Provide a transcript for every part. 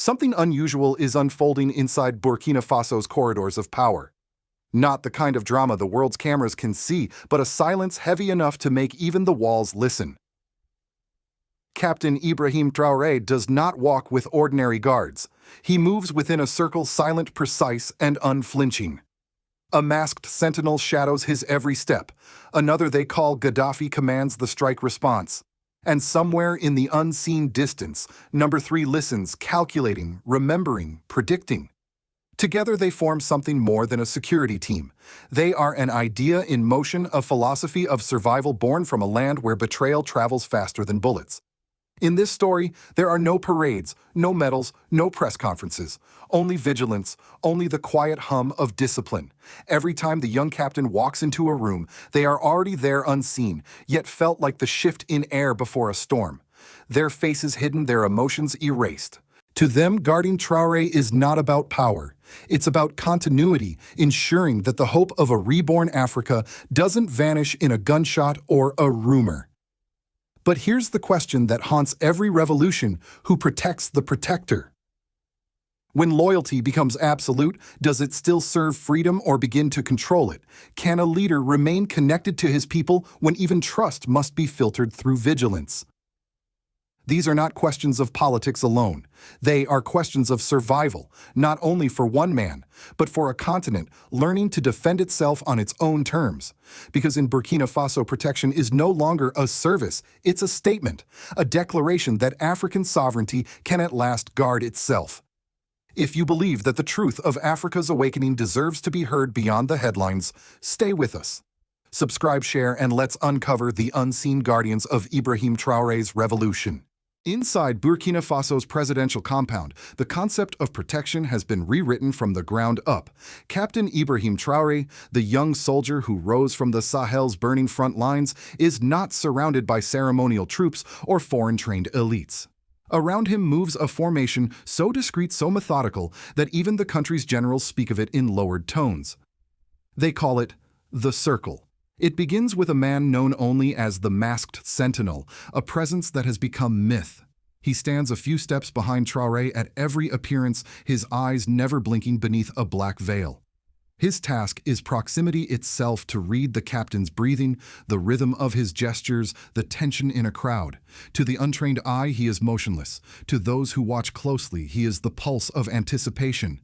Something unusual is unfolding inside Burkina Faso's corridors of power. Not the kind of drama the world's cameras can see, but a silence heavy enough to make even the walls listen. Captain Ibrahim Traoré does not walk with ordinary guards. He moves within a circle silent, precise, and unflinching. A masked sentinel shadows his every step. Another they call Gaddafi commands the strike response. And somewhere in the unseen distance, number 3 listens, calculating, remembering, predicting. Together they form something more than a security team. They are an idea in motion, a philosophy of survival born from a land where betrayal travels faster than bullets. In this story, there are no parades, no medals, no press conferences, only vigilance, only the quiet hum of discipline. Every time the young captain walks into a room, they are already there unseen, yet felt like the shift in air before a storm. Their faces hidden, their emotions erased. To them, guarding Traoré is not about power. It's about continuity, ensuring that the hope of a reborn Africa doesn't vanish in a gunshot or a rumor. But here's the question that haunts every revolution: who protects the protector? When loyalty becomes absolute, does it still serve freedom or begin to control it? Can a leader remain connected to his people when even trust must be filtered through vigilance? These are not questions of politics alone. They are questions of survival, not only for one man, but for a continent learning to defend itself on its own terms. Because in Burkina Faso, protection is no longer a service, it's a statement, a declaration that African sovereignty can at last guard itself. If you believe that the truth of Africa's awakening deserves to be heard beyond the headlines, stay with us. Subscribe, share, and let's uncover the unseen guardians of Ibrahim Traoré's revolution. Inside Burkina Faso's presidential compound, the concept of protection has been rewritten from the ground up. Captain Ibrahim Traoré, the young soldier who rose from the Sahel's burning front lines, is not surrounded by ceremonial troops or foreign-trained elites. Around him moves a formation so discreet, so methodical, that even the country's generals speak of it in lowered tones. They call it the Circle. It begins with a man known only as the Masked Sentinel, a presence that has become myth. He stands a few steps behind Traoré at every appearance, his eyes never blinking beneath a black veil. His task is proximity itself, to read the captain's breathing, the rhythm of his gestures, the tension in a crowd. To the untrained eye, he is motionless. To those who watch closely, he is the pulse of anticipation.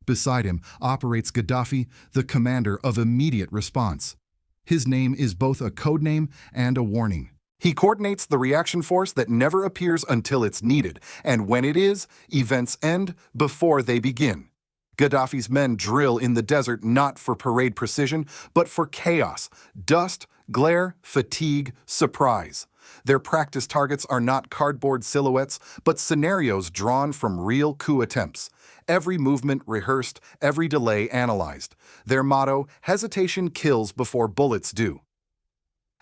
Beside him operates Gaddafi, the commander of immediate response. His name is both a code name and a warning. He coordinates the reaction force that never appears until it's needed, and when it is, events end before they begin. Gaddafi's men drill in the desert not for parade precision, but for chaos, dust, glare, fatigue, surprise. Their practice targets are not cardboard silhouettes, but scenarios drawn from real coup attempts. Every movement rehearsed, every delay analyzed. Their motto: hesitation kills before bullets do.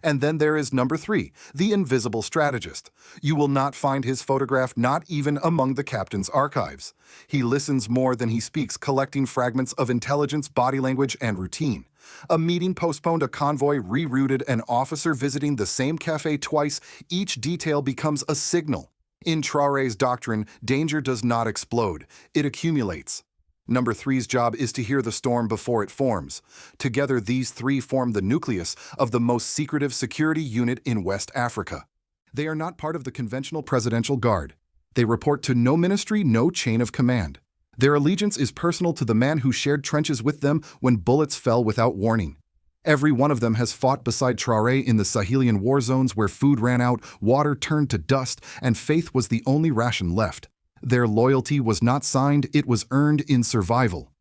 And then there is number 3, the invisible strategist. You will not find his photograph, not even among the captain's archives. He listens more than he speaks, collecting fragments of intelligence, body language, and routine. A meeting postponed, a convoy rerouted, an officer visiting the same cafe twice. Each detail becomes a signal. In Traoré's doctrine, danger does not explode, it accumulates. Number 3's job is to hear the storm before it forms. Together, these 3 form the nucleus of the most secretive security unit in West Africa. They are not part of the conventional presidential guard. They report to no ministry, no chain of command. Their allegiance is personal to the man who shared trenches with them when bullets fell without warning. Every one of them has fought beside Traoré in the Sahelian war zones where food ran out, water turned to dust, and faith was the only ration left. Their loyalty was not signed, it was earned in survival.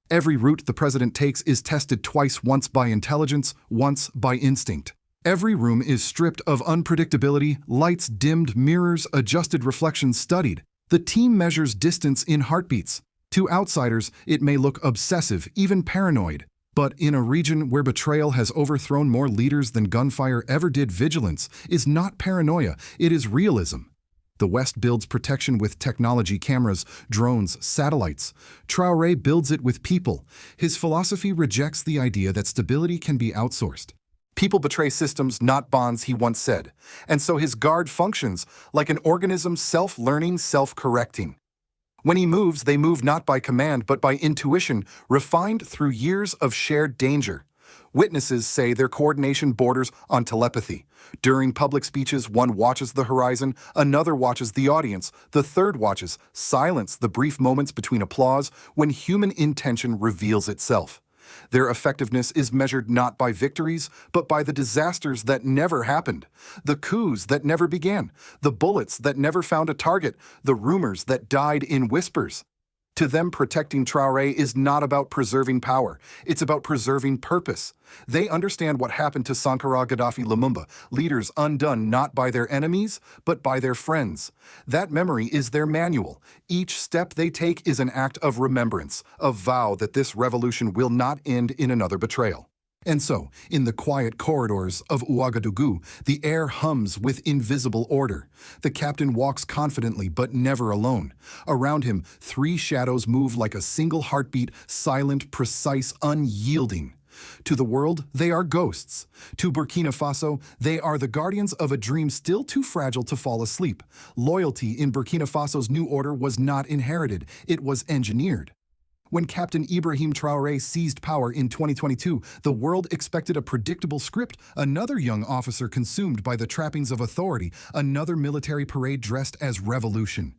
Every route the president takes is tested twice, once by intelligence, once by instinct. Every room is stripped of unpredictability, lights dimmed, mirrors, adjusted reflections studied. The team measures distance in heartbeats. To outsiders, it may look obsessive, even paranoid. But in a region where betrayal has overthrown more leaders than gunfire ever did, vigilance is not paranoia, it is realism. The West builds protection with technology, cameras, drones, satellites. Traoré builds it with people. His philosophy rejects the idea that stability can be outsourced. People betray systems, not bonds, he once said. And so his guard functions like an organism, self-learning, self-correcting. When he moves, they move not by command but by intuition, refined through years of shared danger. Witnesses say their coordination borders on telepathy. During public speeches, one watches the horizon, another watches the audience, the third watches silence, the brief moments between applause when human intention reveals itself. Their effectiveness is measured not by victories, but by the disasters that never happened, the coups that never began, the bullets that never found a target, the rumors that died in whispers. To them, protecting Traoré is not about preserving power, it's about preserving purpose. They understand what happened to Sankara, Gaddafi, Lumumba, leaders undone not by their enemies, but by their friends. That memory is their manual. Each step they take is an act of remembrance, a vow that this revolution will not end in another betrayal. And so, in the quiet corridors of Ouagadougou, the air hums with invisible order. The captain walks confidently but never alone. Around him, three shadows move like a single heartbeat, silent, precise, unyielding. To the world, they are ghosts. To Burkina Faso, they are the guardians of a dream still too fragile to fall asleep. Loyalty in Burkina Faso's new order was not inherited, it was engineered. When Captain Ibrahim Traoré seized power in 2022, the world expected a predictable script, another young officer consumed by the trappings of authority, another military parade dressed as revolution.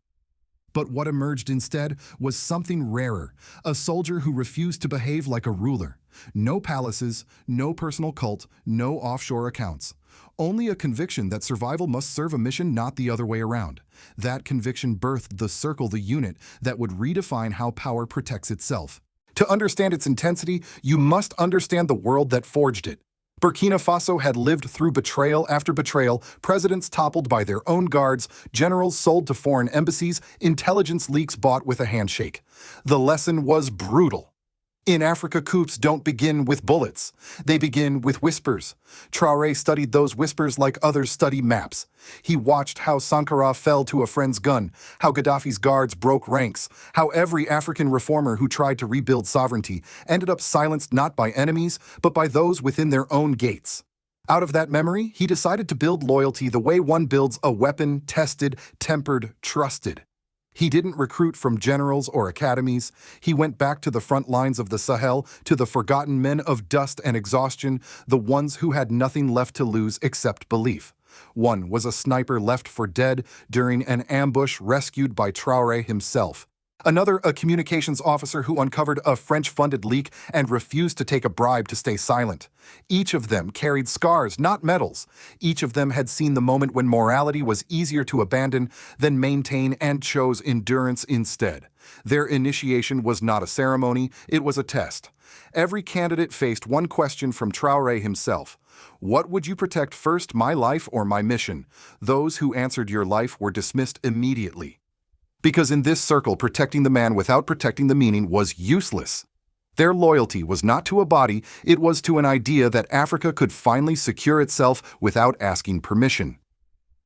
But what emerged instead was something rarer, a soldier who refused to behave like a ruler. No palaces, no personal cult, no offshore accounts. Only a conviction that survival must serve a mission, not the other way around. That conviction birthed the circle, the unit that would redefine how power protects itself. To understand its intensity, you must understand the world that forged it. Burkina Faso had lived through betrayal after betrayal, presidents toppled by their own guards, generals sold to foreign embassies, intelligence leaks bought with a handshake. The lesson was brutal. In Africa, coups don't begin with bullets. They begin with whispers. Traoré studied those whispers like others study maps. He watched how Sankara fell to a friend's gun, how Gaddafi's guards broke ranks, how every African reformer who tried to rebuild sovereignty ended up silenced not by enemies, but by those within their own gates. Out of that memory, he decided to build loyalty the way one builds a weapon, tested, tempered, trusted. He didn't recruit from generals or academies. He went back to the front lines of the Sahel, to the forgotten men of dust and exhaustion, the ones who had nothing left to lose except belief. One was a sniper left for dead during an ambush rescued by Traoré himself. Another, a communications officer who uncovered a French-funded leak and refused to take a bribe to stay silent. Each of them carried scars, not medals. Each of them had seen the moment when morality was easier to abandon than maintain and chose endurance instead. Their initiation was not a ceremony, it was a test. Every candidate faced one question from Traoré himself. What would you protect first, my life or my mission? Those who answered your life were dismissed immediately. Because in this circle, protecting the man without protecting the meaning was useless. Their loyalty was not to a body, it was to an idea that Africa could finally secure itself without asking permission.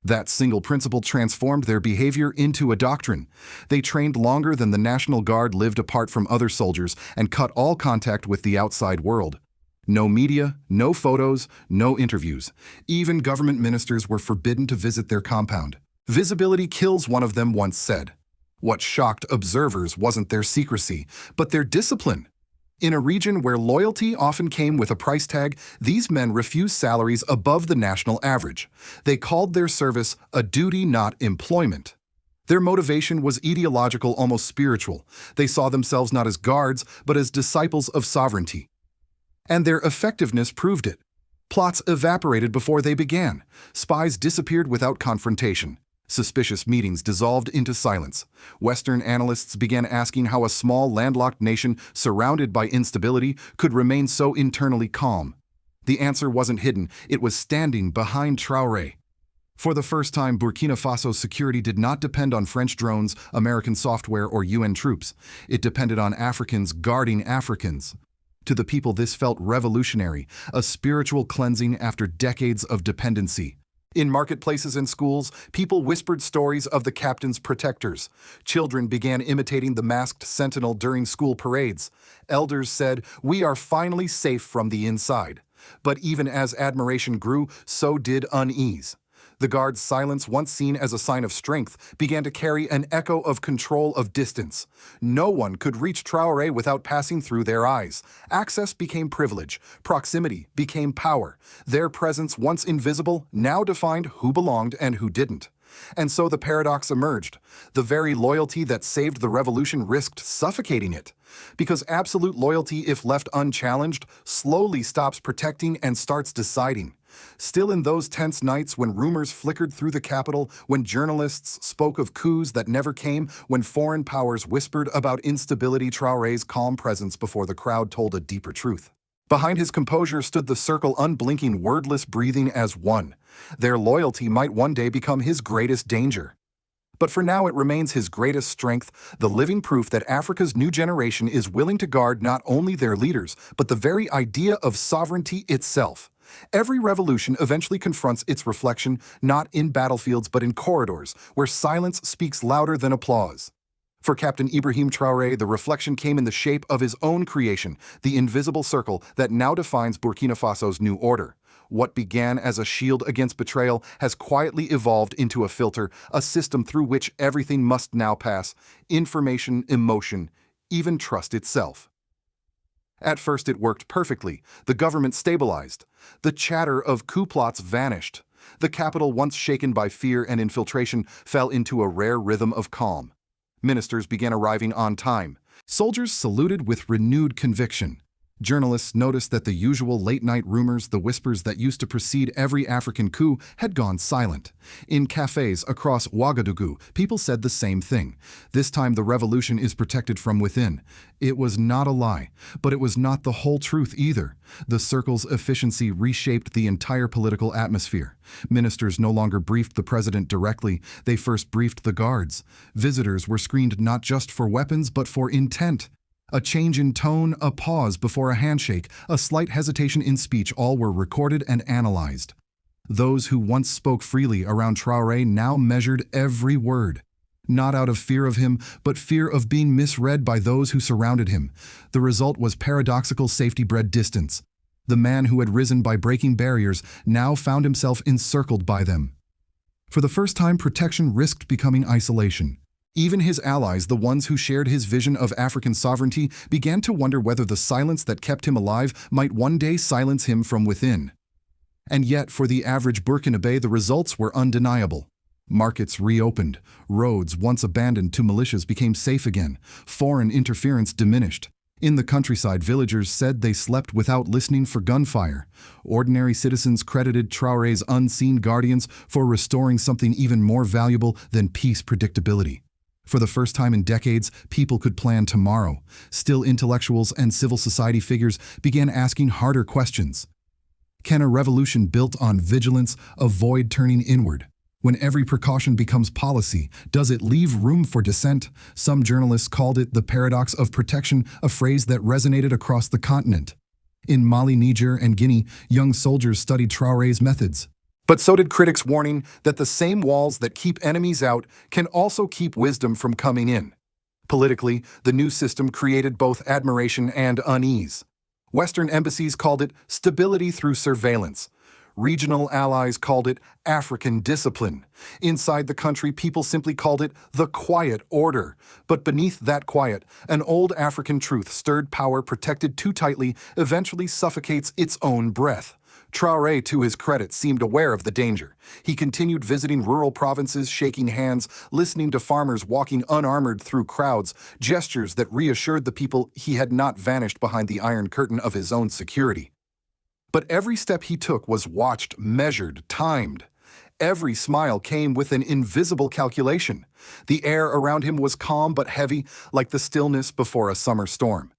That single principle transformed their behavior into a doctrine. They trained longer than the National Guard, lived apart from other soldiers, and cut all contact with the outside world. No media, no photos, no interviews. Even government ministers were forbidden to visit their compound. Visibility kills, one of them once said. What shocked observers wasn't their secrecy, but their discipline. In a region where loyalty often came with a price tag, these men refused salaries above the national average. They called their service a duty, not employment. Their motivation was ideological, almost spiritual. They saw themselves not as guards, but as disciples of sovereignty. And their effectiveness proved it. Plots evaporated before they began. Spies disappeared without confrontation. Suspicious meetings dissolved into silence. Western analysts began asking how a small, landlocked nation surrounded by instability could remain so internally calm. The answer wasn't hidden, it was standing behind Traoré. For the first time, Burkina Faso's security did not depend on French drones, American software, or UN troops. It depended on Africans guarding Africans. To the people, this felt revolutionary, a spiritual cleansing after decades of dependency. In marketplaces and schools, people whispered stories of the captain's protectors. Children began imitating the masked sentinel during school parades. Elders said, "We are finally safe from the inside." But even as admiration grew, so did unease. The guards' silence, once seen as a sign of strength, began to carry an echo of control of distance. No one could reach Traoré without passing through their eyes. Access became privilege. Proximity became power. Their presence, once invisible, now defined who belonged and who didn't. And so the paradox emerged. The very loyalty that saved the revolution risked suffocating it. Because absolute loyalty, if left unchallenged, slowly stops protecting and starts deciding. Still, in those tense nights when rumors flickered through the capital, when journalists spoke of coups that never came, when foreign powers whispered about instability, Traoré's calm presence before the crowd told a deeper truth. Behind his composure stood the circle, unblinking, wordless, breathing as one. Their loyalty might one day become his greatest danger. But for now it remains his greatest strength, the living proof that Africa's new generation is willing to guard not only their leaders, but the very idea of sovereignty itself. Every revolution eventually confronts its reflection, not in battlefields but in corridors, where silence speaks louder than applause. For Captain Ibrahim Traoré, the reflection came in the shape of his own creation, the invisible circle that now defines Burkina Faso's new order. What began as a shield against betrayal has quietly evolved into a filter, a system through which everything must now pass: information, emotion, even trust itself. At first it worked perfectly. The government stabilized. The chatter of coup plots vanished. The capital, once shaken by fear and infiltration, fell into a rare rhythm of calm. Ministers began arriving on time. Soldiers saluted with renewed conviction. Journalists noticed that the usual late-night rumors, the whispers that used to precede every African coup, had gone silent. In cafes across Ouagadougou, people said the same thing. This time the revolution is protected from within. It was not a lie, but it was not the whole truth either. The circle's efficiency reshaped the entire political atmosphere. Ministers no longer briefed the president directly, they first briefed the guards. Visitors were screened not just for weapons, but for intent. A change in tone, a pause before a handshake, a slight hesitation in speech, all were recorded and analyzed. Those who once spoke freely around Traoré now measured every word. Not out of fear of him, but fear of being misread by those who surrounded him. The result was paradoxical safety-bred distance. The man who had risen by breaking barriers now found himself encircled by them. For the first time, protection risked becoming isolation. Even his allies, the ones who shared his vision of African sovereignty, began to wonder whether the silence that kept him alive might one day silence him from within. And yet, for the average Burkinabe, the results were undeniable. Markets reopened. Roads, once abandoned to militias, became safe again. Foreign interference diminished. In the countryside, villagers said they slept without listening for gunfire. Ordinary citizens credited Traoré's unseen guardians for restoring something even more valuable than peace: predictability. For the first time in decades, people could plan tomorrow. Still, intellectuals and civil society figures began asking harder questions. Can a revolution built on vigilance avoid turning inward? When every precaution becomes policy, does it leave room for dissent? Some journalists called it the paradox of protection, a phrase that resonated across the continent. In Mali, Niger, and Guinea, young soldiers studied Traoré's methods. But so did critics, warning that the same walls that keep enemies out can also keep wisdom from coming in. Politically, the new system created both admiration and unease. Western embassies called it stability through surveillance. Regional allies called it African discipline. Inside the country, people simply called it the quiet order. But beneath that quiet, an old African truth: stirred power protected too tightly eventually suffocates its own breath. Traoré, to his credit, seemed aware of the danger. He continued visiting rural provinces, shaking hands, listening to farmers walking unarmored through crowds, gestures that reassured the people he had not vanished behind the iron curtain of his own security. But every step he took was watched, measured, timed. Every smile came with an invisible calculation. The air around him was calm but heavy, like the stillness before a summer storm.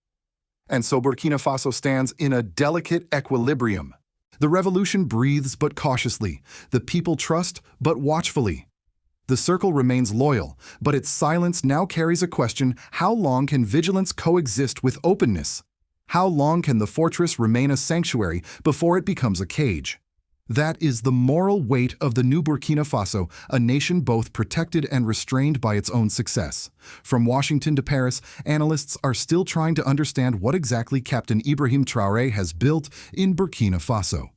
And so Burkina Faso stands in a delicate equilibrium. The revolution breathes but cautiously. The people trust but watchfully. The circle remains loyal, but its silence now carries a question: how long can vigilance coexist with openness? How long can the fortress remain a sanctuary before it becomes a cage? That is the moral weight of the new Burkina Faso, a nation both protected and restrained by its own success. From Washington to Paris, analysts are still trying to understand what exactly Captain Ibrahim Traoré has built in Burkina Faso.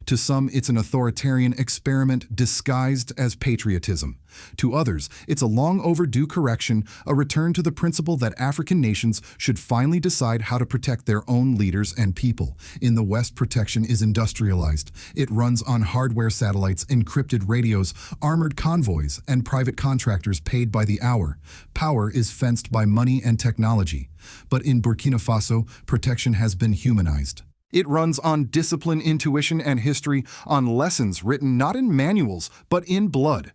To some, it's an authoritarian experiment disguised as patriotism. To others, it's a long overdue correction, a return to the principle that African nations should finally decide how to protect their own leaders and people. In the West, protection is industrialized. It runs on hardware satellites, encrypted radios, armored convoys, and private contractors paid by the hour. Power is fenced by money and technology. But in Burkina Faso, protection has been humanized. It runs on discipline, intuition, and history, on lessons written not in manuals, but in blood.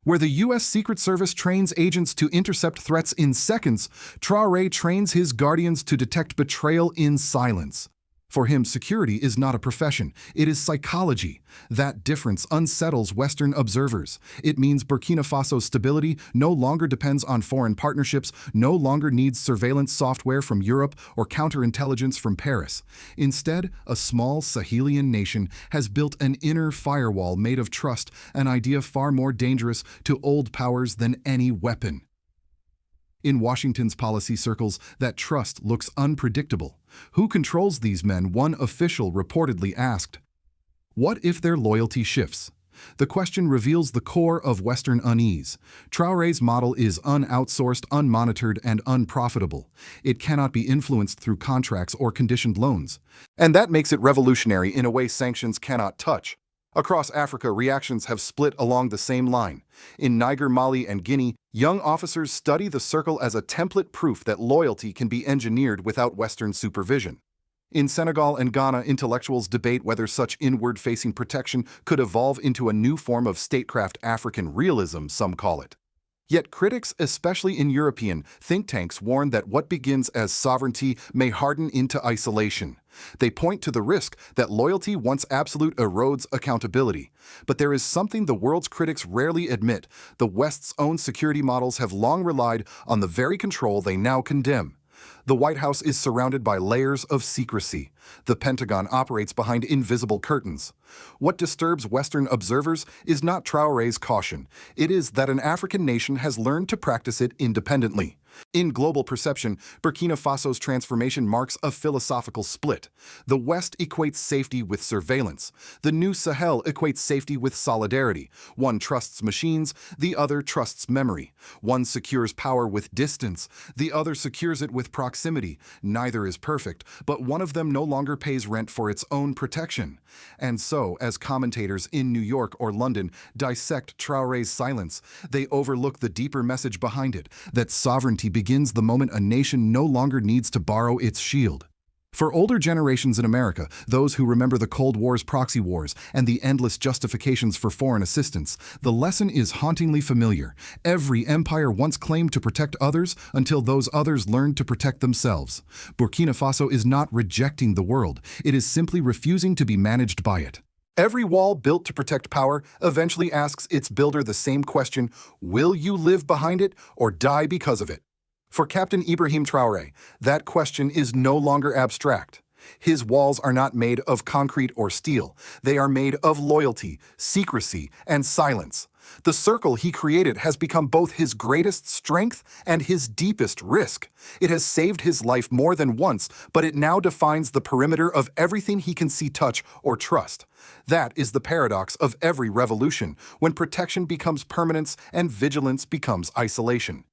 Where the U.S. Secret Service trains agents to intercept threats in seconds, Traoré trains his guardians to detect betrayal in silence. For him, security is not a profession, it is psychology. That difference unsettles Western observers. It means Burkina Faso's stability no longer depends on foreign partnerships, no longer needs surveillance software from Europe or counterintelligence from Paris. Instead, a small Sahelian nation has built an inner firewall made of trust, an idea far more dangerous to old powers than any weapon. In Washington's policy circles, that trust looks unpredictable. Who controls these men? One official reportedly asked. What if their loyalty shifts? The question reveals the core of Western unease. Traoré's model is unoutsourced, unmonitored, and unprofitable. It cannot be influenced through contracts or conditioned loans. And that makes it revolutionary in a way sanctions cannot touch. Across Africa, reactions have split along the same line. In Niger, Mali, and Guinea, young officers study the circle as a template proof that loyalty can be engineered without Western supervision. In Senegal and Ghana, intellectuals debate whether such inward-facing protection could evolve into a new form of statecraft, African realism, some call it. Yet critics, especially in European think tanks, warn that what begins as sovereignty may harden into isolation. They point to the risk that loyalty, once absolute, erodes accountability. But there is something the world's critics rarely admit. The West's own security models have long relied on the very control they now condemn. The White House is surrounded by layers of secrecy. The Pentagon operates behind invisible curtains. What disturbs Western observers is not Traoré's caution. It is that an African nation has learned to practice it independently. In global perception, Burkina Faso's transformation marks a philosophical split. The West equates safety with surveillance. The new Sahel equates safety with solidarity. One trusts machines, the other trusts memory. One secures power with distance, the other secures it with proximity. Neither is perfect, but one of them no longer pays rent for its own protection. And so, as commentators in New York or London dissect Traoré's silence, they overlook the deeper message behind it, that sovereignty begins the moment a nation no longer needs to borrow its shield. For older generations in America, those who remember the Cold War's proxy wars and the endless justifications for foreign assistance, the lesson is hauntingly familiar. Every empire once claimed to protect others until those others learned to protect themselves. Burkina Faso is not rejecting the world, it is simply refusing to be managed by it. Every wall built to protect power eventually asks its builder the same question: will you live behind it or die because of it? For Captain Ibrahim Traoré, that question is no longer abstract. His walls are not made of concrete or steel. They are made of loyalty, secrecy, and silence. The circle he created has become both his greatest strength and his deepest risk. It has saved his life more than once, but it now defines the perimeter of everything he can see, touch, or trust. That is the paradox of every revolution, when protection becomes permanence and vigilance becomes isolation.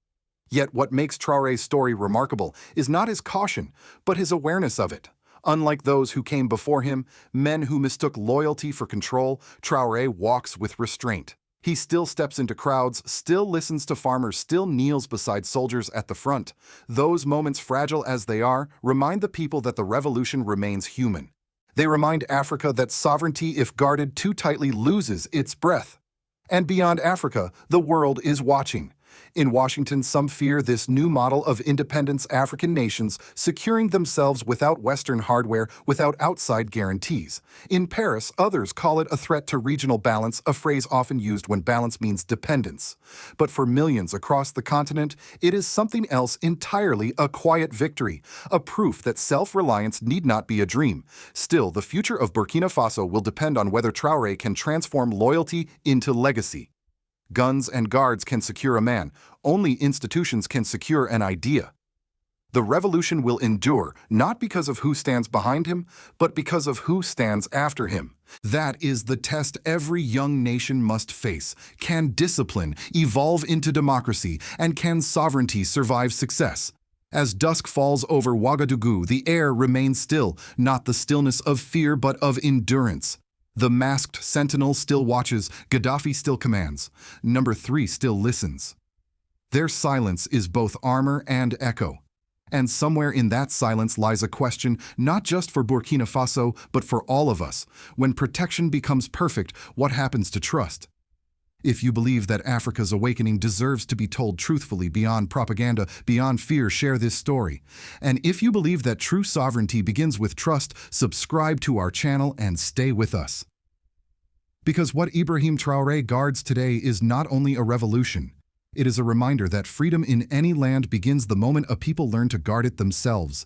Yet what makes Traoré's story remarkable is not his caution, but his awareness of it. Unlike those who came before him, men who mistook loyalty for control, Traoré walks with restraint. He still steps into crowds, still listens to farmers, still kneels beside soldiers at the front. Those moments, fragile as they are, remind the people that the revolution remains human. They remind Africa that sovereignty, if guarded too tightly, loses its breath. And beyond Africa, the world is watching. In Washington, some fear this new model of independence, African nations securing themselves without Western hardware, without outside guarantees. In Paris, others call it a threat to regional balance, a phrase often used when balance means dependence. But for millions across the continent, it is something else entirely: a quiet victory, a proof that self-reliance need not be a dream. Still, the future of Burkina Faso will depend on whether Traoré can transform loyalty into legacy. Guns and guards can secure a man. Only institutions can secure an idea. The revolution will endure, not because of who stands behind him, but because of who stands after him. That is the test every young nation must face. Can discipline evolve into democracy, and can sovereignty survive success? As dusk falls over Ouagadougou, the air remains still, not the stillness of fear but of endurance. The masked sentinel still watches, Gaddafi still commands. Number 3 still listens. Their silence is both armor and echo. And somewhere in that silence lies a question not just for Burkina Faso, but for all of us. When protection becomes perfect, what happens to trust? If you believe that Africa's awakening deserves to be told truthfully beyond propaganda, beyond fear, share this story. And if you believe that true sovereignty begins with trust, subscribe to our channel and stay with us. Because what Ibrahim Traoré guards today is not only a revolution, it is a reminder that freedom in any land begins the moment a people learn to guard it themselves.